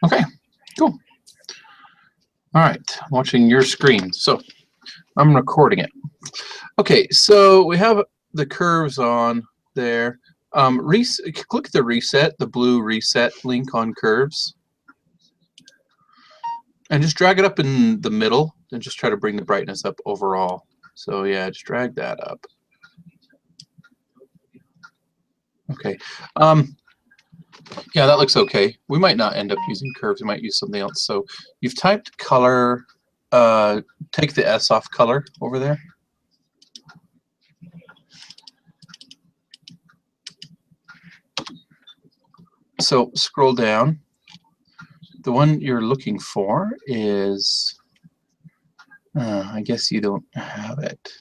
Okay, cool. All right, watching your screen. So I'm recording it. Okay, so we have the curves on there. Click the reset, the blue reset link on curves. And just drag it up in the middle and just try to bring the brightness up overall. So yeah, just drag that up. Okay. Yeah, that looks okay. We might not end up using curves. We might use something else. So you've typed color. Take the S off color over there. So scroll down. The one you're looking for is, I guess you don't have it.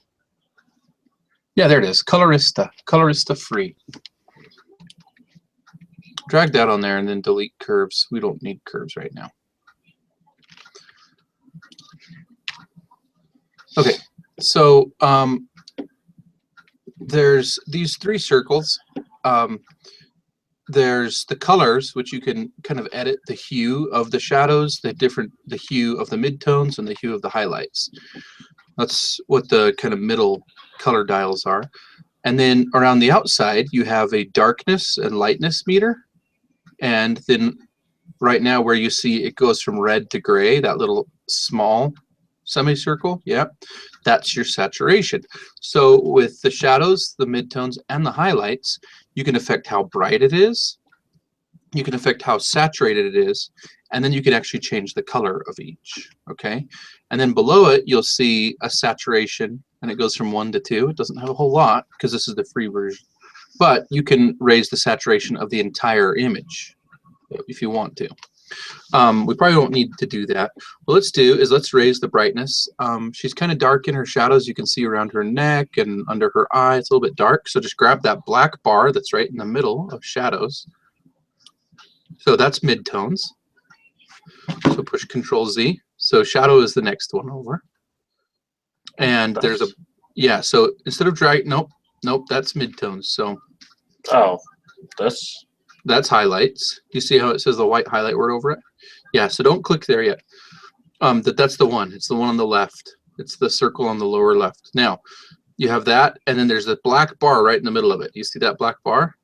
Yeah, there it is. Colorista. Colorista free. Drag that on there and then delete curves. We don't need curves right now. Okay, so there's these three circles. There's the colors, which you can kind of edit the hue of the shadows, the hue of the midtones, and the hue of the highlights. That's what the kind of middle color dials are. And then around the outside, you have a darkness and lightness meter. And then right now where you see it goes from red to gray, that little small semicircle, yeah, that's your saturation. So with the shadows, the midtones, and the highlights, you can affect how bright it is, you can affect how saturated it is, and then you can actually change the color of each, okay? And then below it, you'll see a saturation, and it goes from 1 to 2. It doesn't have a whole lot, because this is the free version. But you can raise the saturation of the entire image if you want to. We probably don't need to do that. What let's do is let's raise the brightness. She's kind of dark in her shadows. You can see around her neck and under her eye. It's a little bit dark. So just grab that black bar that's right in the middle of shadows. So that's midtones. So push Control Z. So shadow is the next one over. And there's a, yeah, so instead of drag, nope, that's midtones. So oh, that's highlights. You see how it says the white highlight word over it? Yeah, so don't click there yet. That's the one. It's the one on the left. It's the circle on the lower left. Now, you have that, and then there's a black bar right in the middle of it. You see that black bar?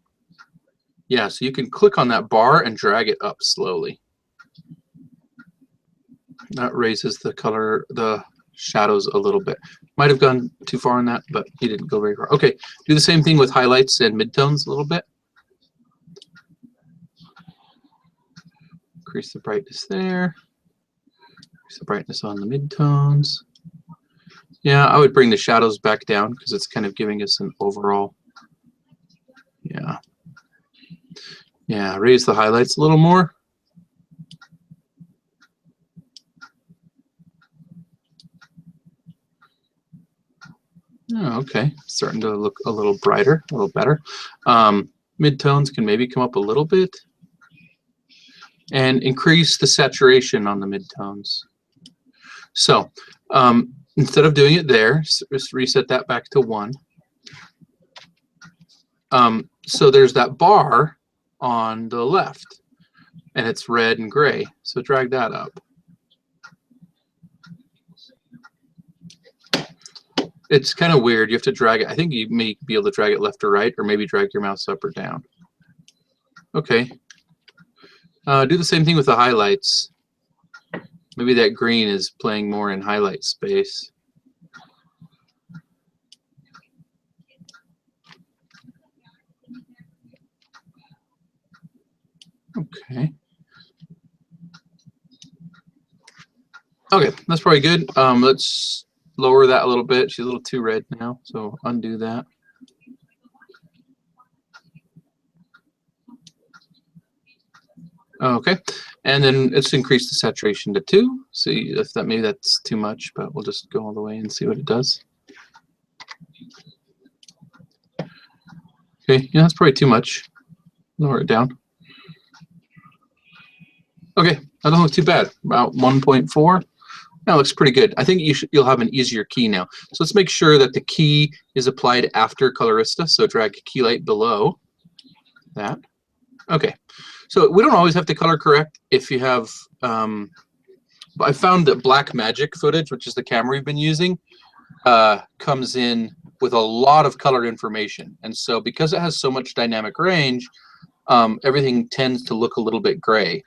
Yeah, so you can click on that bar and drag it up slowly. That raises the color, the shadows a little bit. Might have gone too far on that, but you didn't go very far. Okay, do the same thing with highlights and midtones a little bit. Increase the brightness there. Increase the brightness on the midtones. Yeah, I would bring the shadows back down because it's kind of giving us an overall. Yeah. Yeah, raise the highlights a little more. Oh, okay, starting to look a little brighter, a little better. Midtones can maybe come up a little bit. And increase the saturation on the midtones. So instead of doing it there, just reset that back to 1. So there's that bar on the left, and it's red and gray. So drag that up. It's kind of weird. You have to drag it. I think you may be able to drag it left or right, or maybe drag your mouse up or down. Okay. Do the same thing with the highlights. Maybe that green is playing more in highlight space. Okay. Okay, that's probably good. Let's lower that a little bit. She's a little too red now, so undo that. Okay, and then let's increase the saturation to 2. See if that, maybe that's too much, but we'll just go all the way and see what it does. Okay, yeah, that's probably too much. Lower it down. Okay, that doesn't look too bad. About 1.4. That looks pretty good. I think you'll have an easier key now. So let's make sure that the key is applied after Colorista. So drag key light below that. Okay. So we don't always have to color correct if you have, I found that Black Magic footage, which is the camera we've been using, comes in with a lot of colored information. And so because it has so much dynamic range, everything tends to look a little bit gray.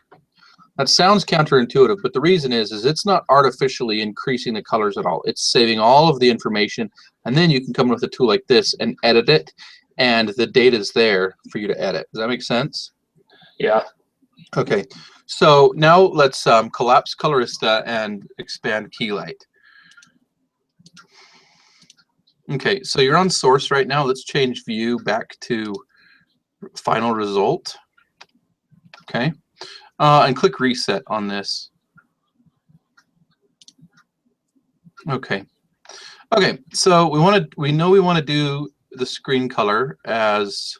That sounds counterintuitive, but the reason is it's not artificially increasing the colors at all. It's saving all of the information, and then you can come with a tool like this and edit it, and the data is there for you to edit. Does that make sense? Yeah. Okay, so now let's collapse Colorista and expand Keylight. Okay, so you're on source right now. Let's change view back to final result. Okay. And click reset on this. Okay. Okay, so we know we want to do the screen color as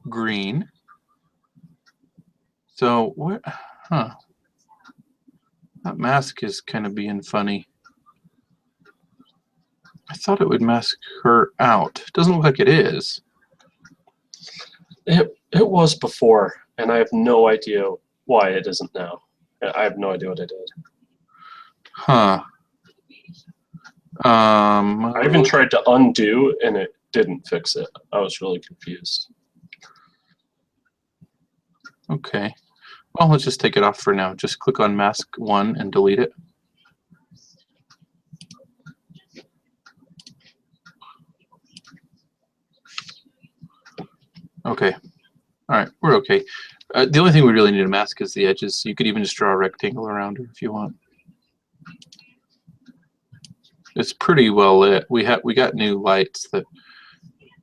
green. So what? Huh? That mask is kind of being funny. I thought it would mask her out. It doesn't look like it is. It was before, and I have no idea why it isn't now. I have no idea what I did. Huh. I even tried to undo, and it didn't fix it. I was really confused. Okay. Well, let's just take it off for now. Just click on mask 1 and delete it. Okay. All right, we're okay. The only thing we really need to mask is the edges. You could even just draw a rectangle around her if you want. It's pretty well lit. We got new lights that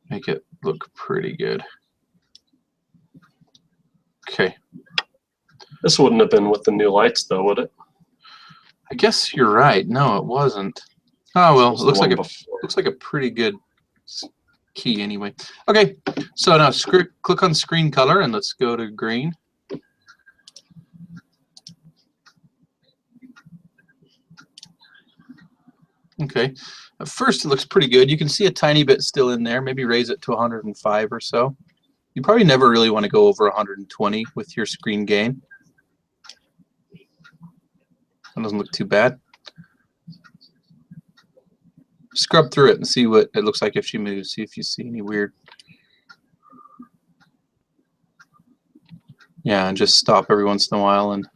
make it look pretty good. Okay. This wouldn't have been with the new lights, though, would it? I guess you're right. No, it wasn't. Oh well, it looks like a pretty good key anyway. Okay, so now click on screen color and let's go to green. Okay, at first it looks pretty good. You can see a tiny bit still in there. Maybe raise it to 105 or so. You probably never really want to go over 120 with your screen gain. That doesn't look too bad. Scrub through it and see what it looks like if she moves. See if you see any weird. Yeah, and just stop every once in a while, and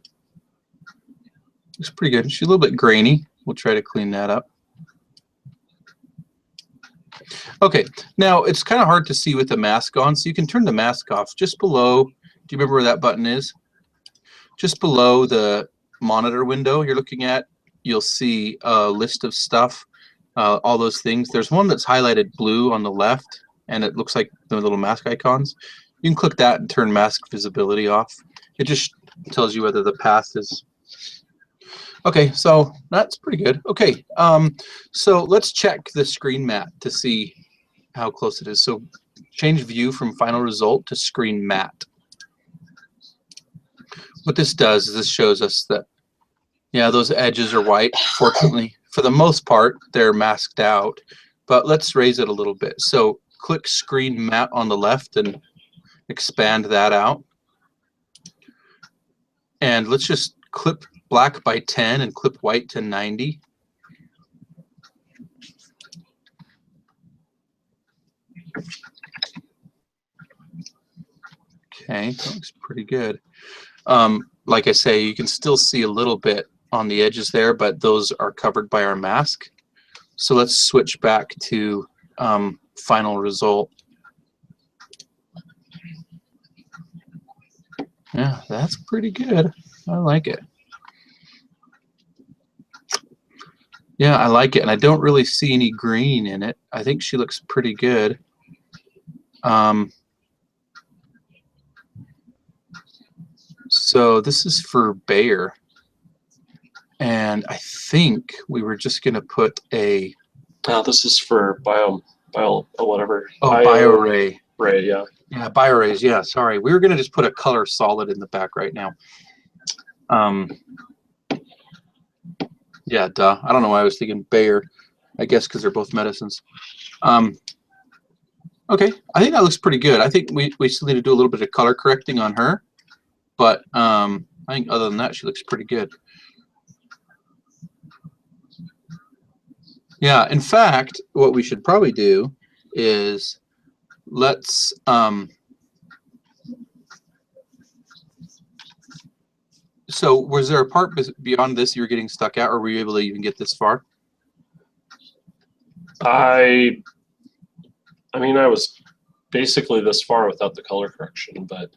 looks pretty good. She's a little bit grainy. We'll try to clean that up. Okay, now it's kind of hard to see with the mask on, so you can turn the mask off just below. Do you remember where that button is? Just below the monitor window you're looking at, you'll see a list of stuff. All those things. There's one that's highlighted blue on the left, and it looks like the little mask icons. You can click that and turn mask visibility off. It just tells you whether the path is. Okay, so that's pretty good. Okay, so let's check the screen mat to see how close it is. So change view from final result to screen mat. What this does is this shows us that, yeah, those edges are white. Fortunately, for the most part, they're masked out, but let's raise it a little bit. So click screen mat on the left and expand that out. And let's just clip black by 10 and clip white to 90. Okay, that looks pretty good. Like I say, you can still see a little bit on the edges there, but those are covered by our mask. So let's switch back to final result. Yeah, that's pretty good. I like it. Yeah, I like it, and I don't really see any green in it. I think she looks pretty good. So this is for Bayer. And I think we were just going to put a. This is for bio whatever. Oh, BioRay. Ray, yeah. Yeah, BioRays. Yeah, sorry. We were going to just put a color solid in the back right now. Yeah, duh. I don't know why I was thinking Bayer. I guess because they're both medicines. Okay, I think that looks pretty good. I think we still need to do a little bit of color correcting on her, but I think other than that, she looks pretty good. Yeah, in fact, what we should probably do is let's so was there a part beyond this you were getting stuck at, or were you able to even get this far? I mean, I was basically this far without the color correction, but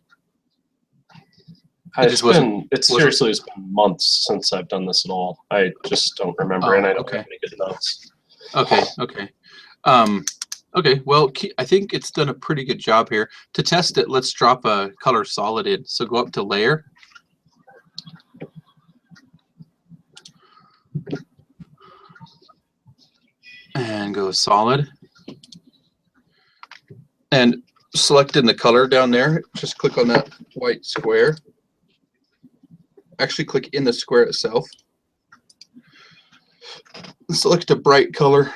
It just wasn't. Seriously, it's been months since I've done this at all. I just don't remember, and I don't have any good notes. Okay. Okay. Okay. Well, I think it's done a pretty good job here. To test it, let's drop a color solid in. So go up to layer. And go solid. And select in the color down there. Just click on that white square. Actually, click in the square itself. Select a bright color.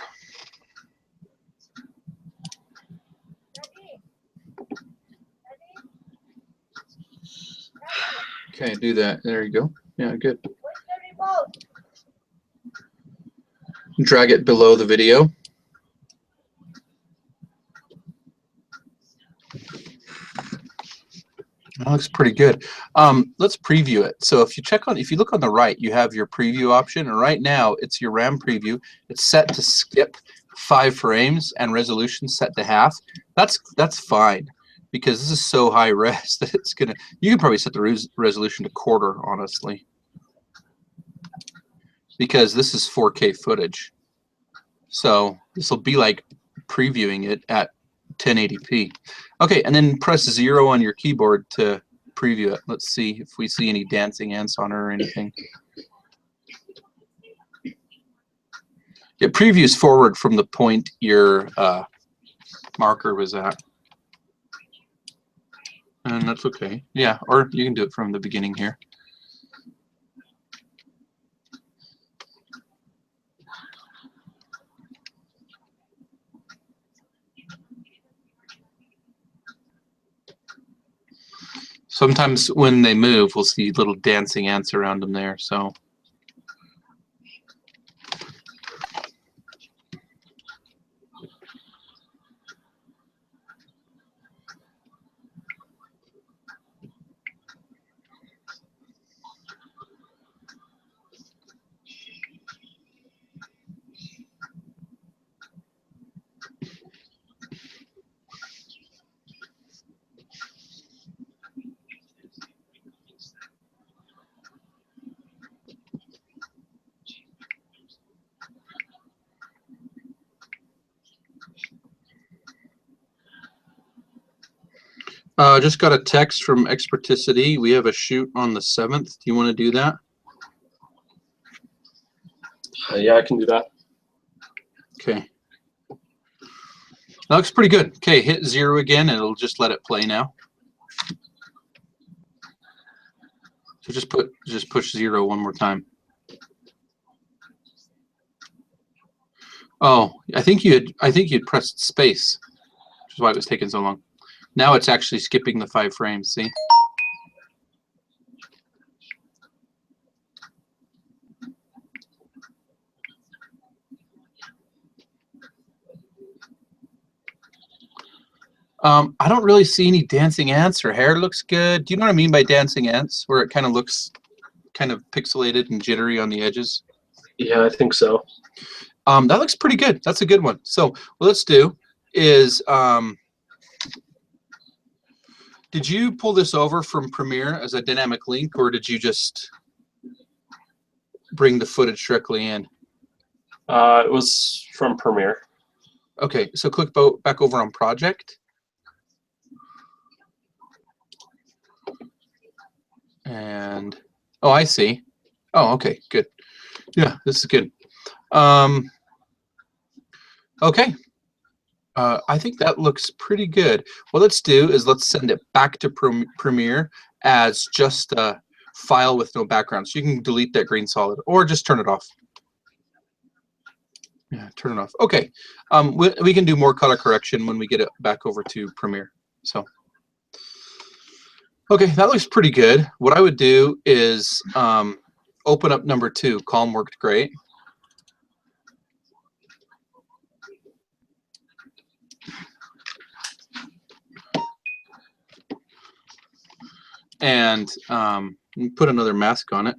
Okay, do that. There you go. Yeah, good. Drag it below the video. That looks pretty good. Let's preview it. So if you look on the right, you have your preview option, and right now it's your RAM preview. It's set to skip 5 frames and resolution set to half. That's fine, because this is so high res that it's gonna. You can probably set the resolution to quarter, honestly, because this is 4K footage. So this will be like previewing it at 1080p. Okay, and then press 0 on your keyboard to preview it. Let's see if we see any dancing ants on her or anything. It previews forward from the point your marker was at. And that's okay. Yeah, or you can do it from the beginning here. Sometimes when they move, we'll see little dancing ants around them there. So just got a text from Experticity. We have a shoot on the 7th. Do you want to do that? Yeah, I can do that. Okay. That looks pretty good. Okay, hit 0 again, and it'll just let it play now. So just push 0 one more time. Oh, I think you'd pressed space, which is why it was taking so long. Now it's actually skipping the 5 frames. See? I don't really see any dancing ants. Her hair looks good. Do you know what I mean by dancing ants? Where it kind of looks kind of pixelated and jittery on the edges? Yeah, I think so. That looks pretty good. That's a good one. So what let's do is, did you pull this over from Premiere as a dynamic link, or did you just bring the footage directly in? It was from Premiere. Okay, so click back over on Project. And, oh, I see. Oh, okay, good. Yeah, this is good. Okay. I think that looks pretty good. What let's do is let's send it back to Premiere as just a file with no background. So you can delete that green solid or just turn it off. Yeah, turn it off. Okay, we can do more color correction when we get it back over to Premiere. So, okay, that looks pretty good. What I would do is open up number 2. Calm worked great. And put another mask on it.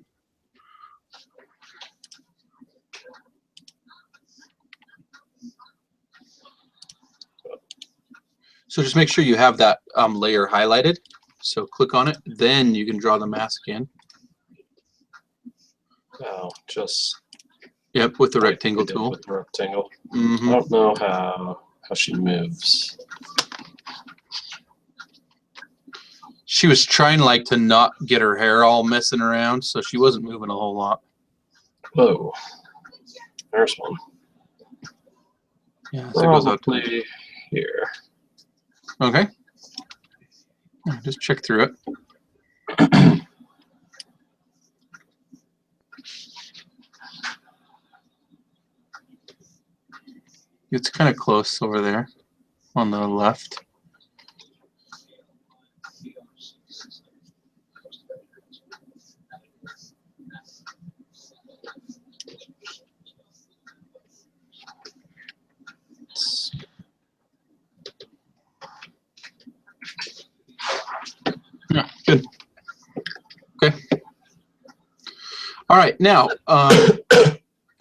So just make sure you have that layer highlighted. So click on it, then you can draw the mask in. Oh, just. Yep, with the like rectangle we did tool. With the rectangle. Mm-hmm. I don't know how she moves. She was trying like to not get her hair all messing around, so she wasn't moving a whole lot. Whoa. There's one. Yeah, so it goes out to here. Okay. Just check through it. It's kind of close over there on the left. Yeah, good. Okay. All right, now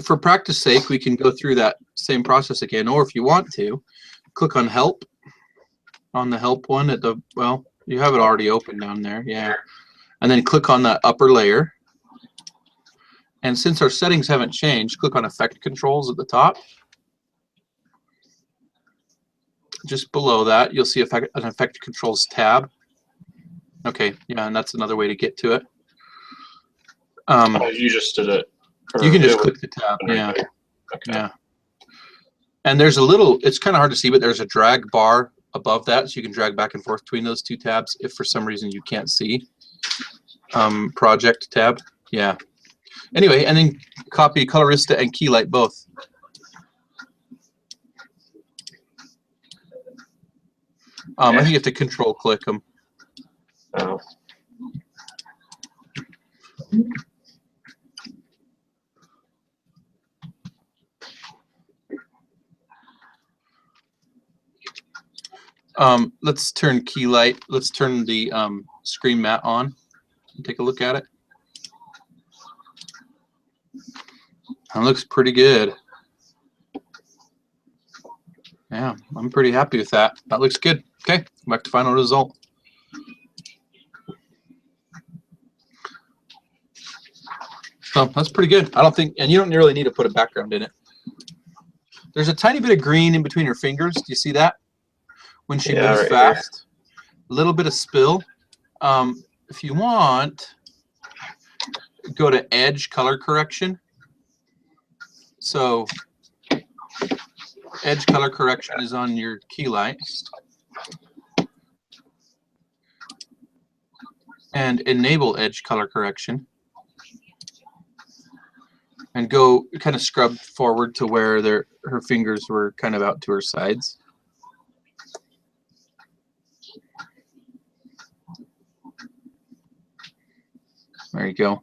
for practice sake, we can go through that same process again, or if you want to, click on Help on the Help one at the, well, you have it already open down there, yeah. And then click on that upper layer. And since our settings haven't changed, click on Effect Controls at the top. Just below that, you'll see an Effect Controls tab. Okay, yeah, and that's another way to get to it. Oh, you just did it. You can just click the tab, yeah. Okay. Yeah. And there's a little, it's kind of hard to see, but there's a drag bar above that, so you can drag back and forth between those 2 tabs if for some reason you can't see. Project tab, yeah. Anyway, and then copy Colorista and Keylight both. I think you have to control click them. Oh. Let's turn Keylight. Let's turn the screen mat on and take a look at it. That looks pretty good. Yeah, I'm pretty happy with that. That looks good. Okay, back to final result. So that's pretty good. I don't think, and you don't really need to put a background in it. There's a tiny bit of green in between her fingers. Do you see that? When she moves right fast, a little bit of spill. If you want, go to Edge Color Correction. So Edge Color Correction is on your Keylight. And enable Edge Color Correction. And go kind of scrub forward to where her fingers were kind of out to her sides. There you go.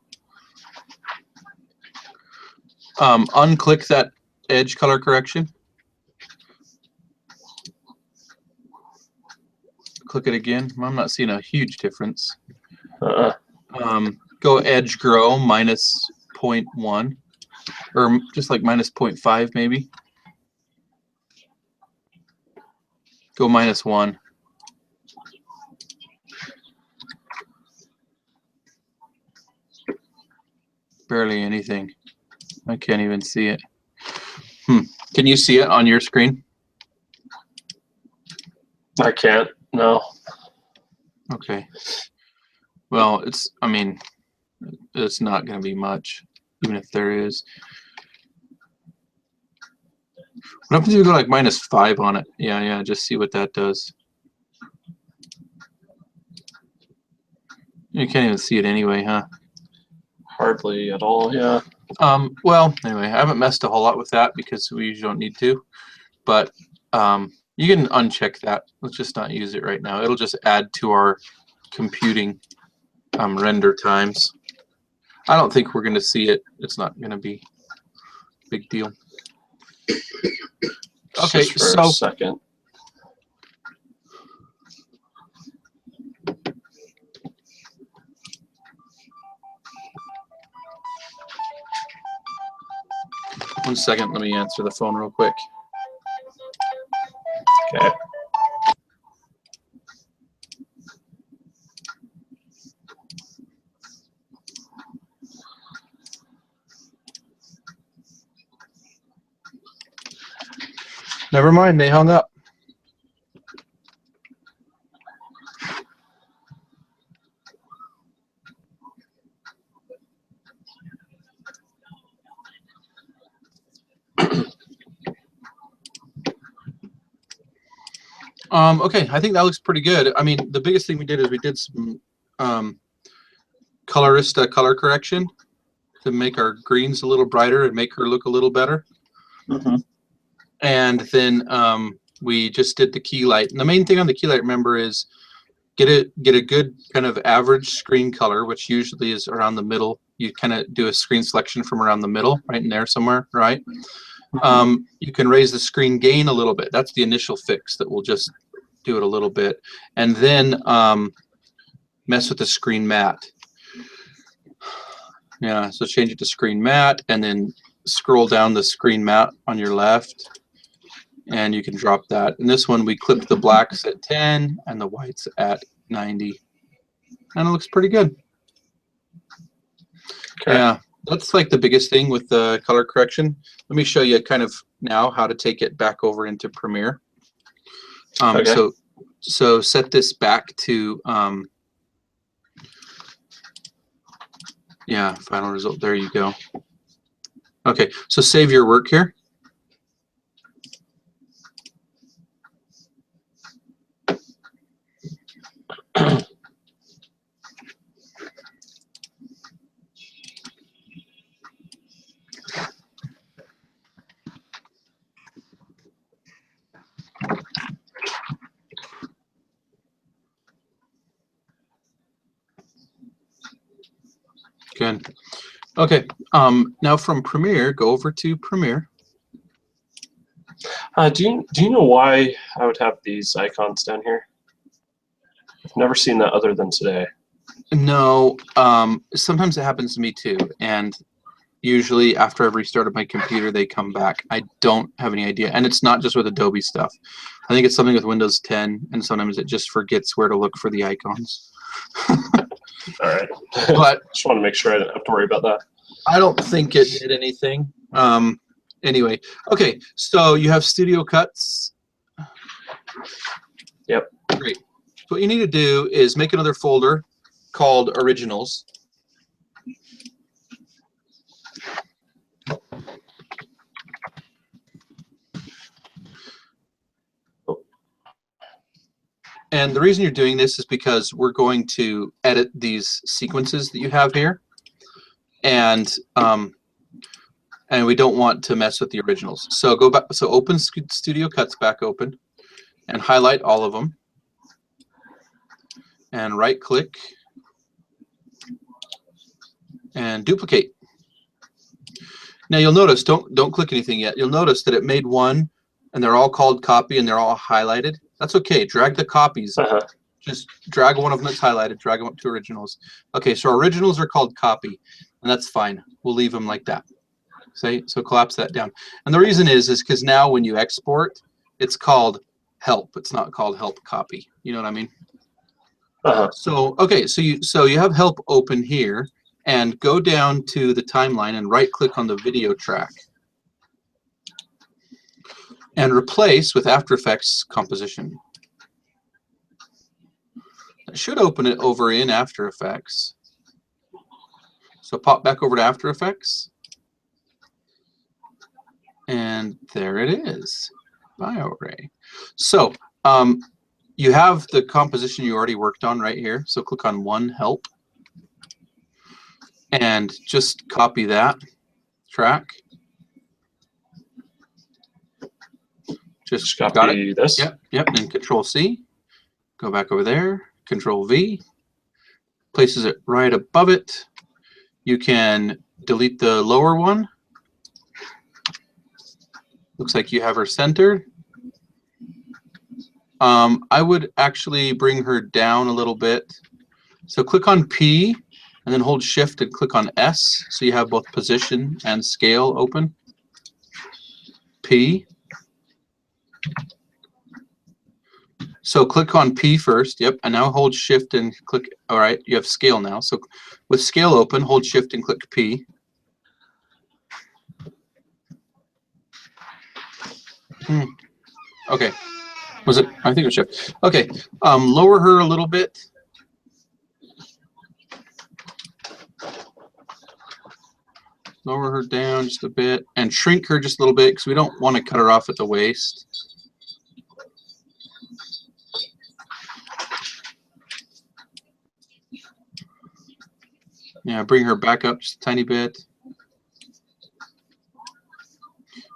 Unclick that edge color correction. Click it again. I'm not seeing a huge difference. Go edge grow minus 0.1 or just like minus 0.5 maybe. Go minus 1. Barely anything. I can't even see it. Can you see it on your screen? I can't. No. Okay. Well, I mean, it's not going to be much, even if there is. What happens if you go like minus 5 on it? Yeah, just see what that does. You can't even see it anyway, huh? Hardly at all, yeah. Well, anyway, I haven't messed a whole lot with that because we usually don't need to. But you can uncheck that. Let's just not use it right now. It'll just add to our computing render times. I don't think we're going to see it. It's not going to be a big deal. Okay, just for a second. One second, let me answer the phone real quick. Okay. Never mind, they hung up. Okay, I think that looks pretty good. I mean, the biggest thing we did is we did some colorista color correction to make our greens a little brighter and make her look a little better. Mm-hmm. And then we just did the key light. And the main thing on the key light, remember, is get a good kind of average screen color, which usually is around the middle. You kind of do a screen selection from around the middle, right in there somewhere, right? Mm-hmm. You can raise the screen gain a little bit. That's the initial fix that will just do it a little bit. And then mess with the screen matte. Yeah, so change it to screen matte and then scroll down the screen matte on your left and you can drop that. And this one we clipped the blacks at 10 and the whites at 90. And it looks pretty good. Okay. Yeah, that's like the biggest thing with the color correction. Let me show you kind of now how to take it back over into Premiere. Okay. So set this back to yeah, final result. There you go. Okay, so save your work here. Good. Okay. Now from Premiere, go over to Premiere. Do you know why I would have these icons down here? I've never seen that other than today. No. Sometimes it happens to me too, and usually after I've restarted my computer, they come back. I don't have any idea, and it's not just with Adobe stuff. I think it's something with Windows 10, and sometimes it just forgets where to look for the icons. All right. But just want to make sure I didn't have to worry about that. I don't think it did anything. Anyway, okay, so you have Studio Cuts. Yep. Great. So what you need to do is make another folder called Originals. And the reason you're doing this is because we're going to edit these sequences that you have here. And we don't want to mess with the originals. So go back. So open Studio Cuts back open, and highlight all of them, and right-click, and duplicate. Now you'll notice, don't click anything yet. You'll notice that it made one, and they're all called copy, and they're all highlighted. That's okay. Drag the copies. Just drag one of them that's highlighted. Drag them up to originals. Okay, so originals are called copy, and that's fine. We'll leave them like that. So collapse that down. And the reason is because now when you export, it's called help. It's not called help copy. You know what I mean? So okay, so you have help open here, and go down to the timeline and right-click on the video track, and replace with After Effects composition. That should open it over in After Effects. So pop back over to After Effects. And there it is, BioArray. So you have the composition you already worked on right here. So click on One Help. and just copy that track. Just copy this. Yep. And Control C. Go back over there. Control V. Places it right above it. You can delete the lower one. Looks like you have her centered. I would actually bring her down a little bit. So click on P and then hold Shift and click on S so you have both position and scale open. P. So click on P first. Yep. And now hold Shift and click. All right. You have scale now. So with scale open, hold Shift and click P. Okay. Was it? I think it was Shift. Okay. Lower her a little bit. Lower her down just a bit and shrink her just a little bit because we don't want to cut her off at the waist. Yeah, bring her back up just a tiny bit.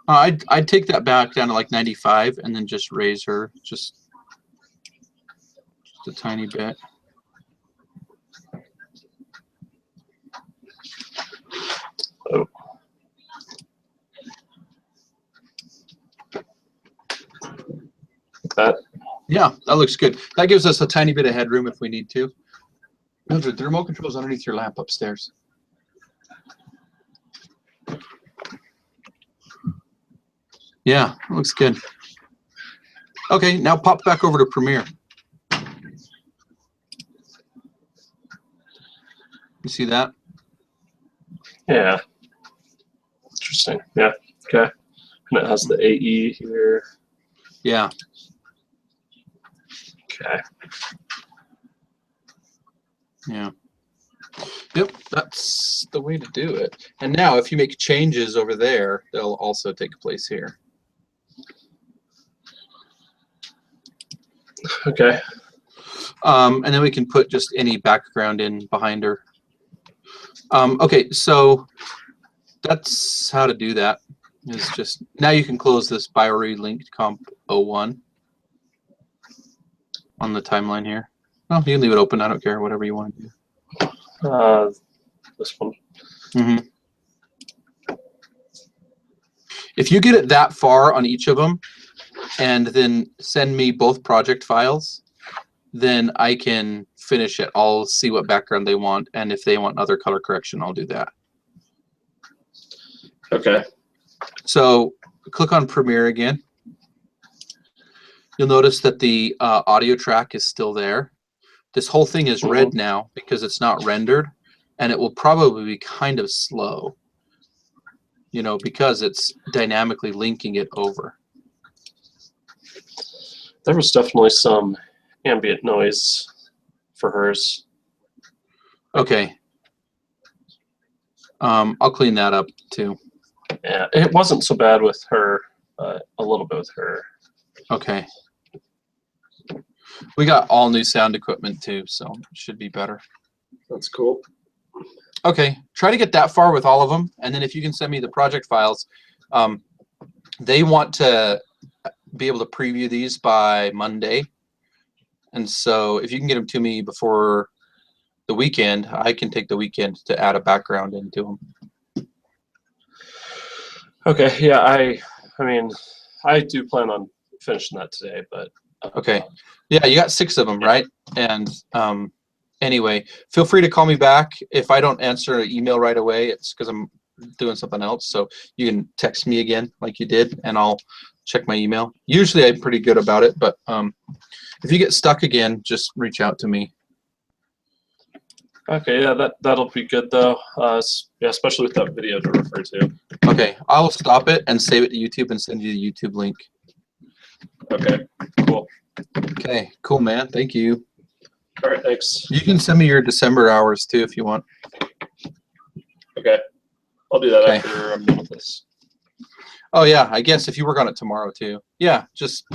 I'd take that back down to like 95 and then just raise her just a tiny bit. Oh. Like that? Yeah, that looks good. That gives us a tiny bit of headroom if we need to. Mildred, the remote control's underneath your lamp upstairs. Yeah, it looks good. Okay, now pop back over to Premiere. You see that? Yeah. Interesting. Yeah. Okay. And it has the AE here. Yeah. Okay. Yeah. Yep, that's the way to do it. And now if you make changes over there, they'll also take place here. Okay. And then we can put just any background in behind her. Okay, so that's how to do that. Is just now you can close this linked comp 01 on the timeline here. Well, you can leave it open. I don't care. Whatever you want to do. This one. Mm-hmm. If you get it that far on each of them, and then send me both project files, then I can finish it. I'll see what background they want, and if they want other color correction, I'll do that. Okay. So click on Premiere again. You'll notice that the audio track is still there. This whole thing is red now because it's not rendered, and it will probably be kind of slow, you know, because it's dynamically linking it over. There was definitely some ambient noise for hers. Okay. I'll clean that up too. Yeah, it wasn't so bad with her, but a little bit with her. Okay. We got all new sound equipment too, so it should be better. That's cool. Okay, try to get that far with all of them, and then if you can send me the project files, they want to be able to preview these by Monday, and so if you can get them to me before the weekend, I can take the weekend to add a background into them. Okay, yeah, I mean, I do plan on finishing that today, but okay, yeah, you got 6 of them, right? And anyway, feel free to call me back if I don't answer an email right away. It's because I'm doing something else, so you can text me again like you did, and I'll check my email. Usually I'm pretty good about it, but if you get stuck again, just reach out to me. okay, yeah, that'll be good though. Yeah, especially with that video to refer to. Okay, I'll stop it and save it to YouTube and send you the YouTube link. Okay, cool. Okay, cool, man. Thank you. All right, thanks. You can send me your December hours too if you want. Okay, I'll do that Okay. after I'm done with this. Oh yeah, I guess if you work on it tomorrow too. Yeah, just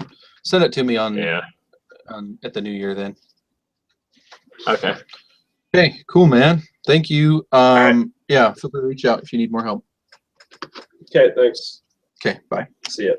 send it to me on at the new year then. Okay. Okay, cool, man. Thank you. All right. Yeah, feel free to reach out if you need more help. Okay, thanks. Okay, bye. See ya.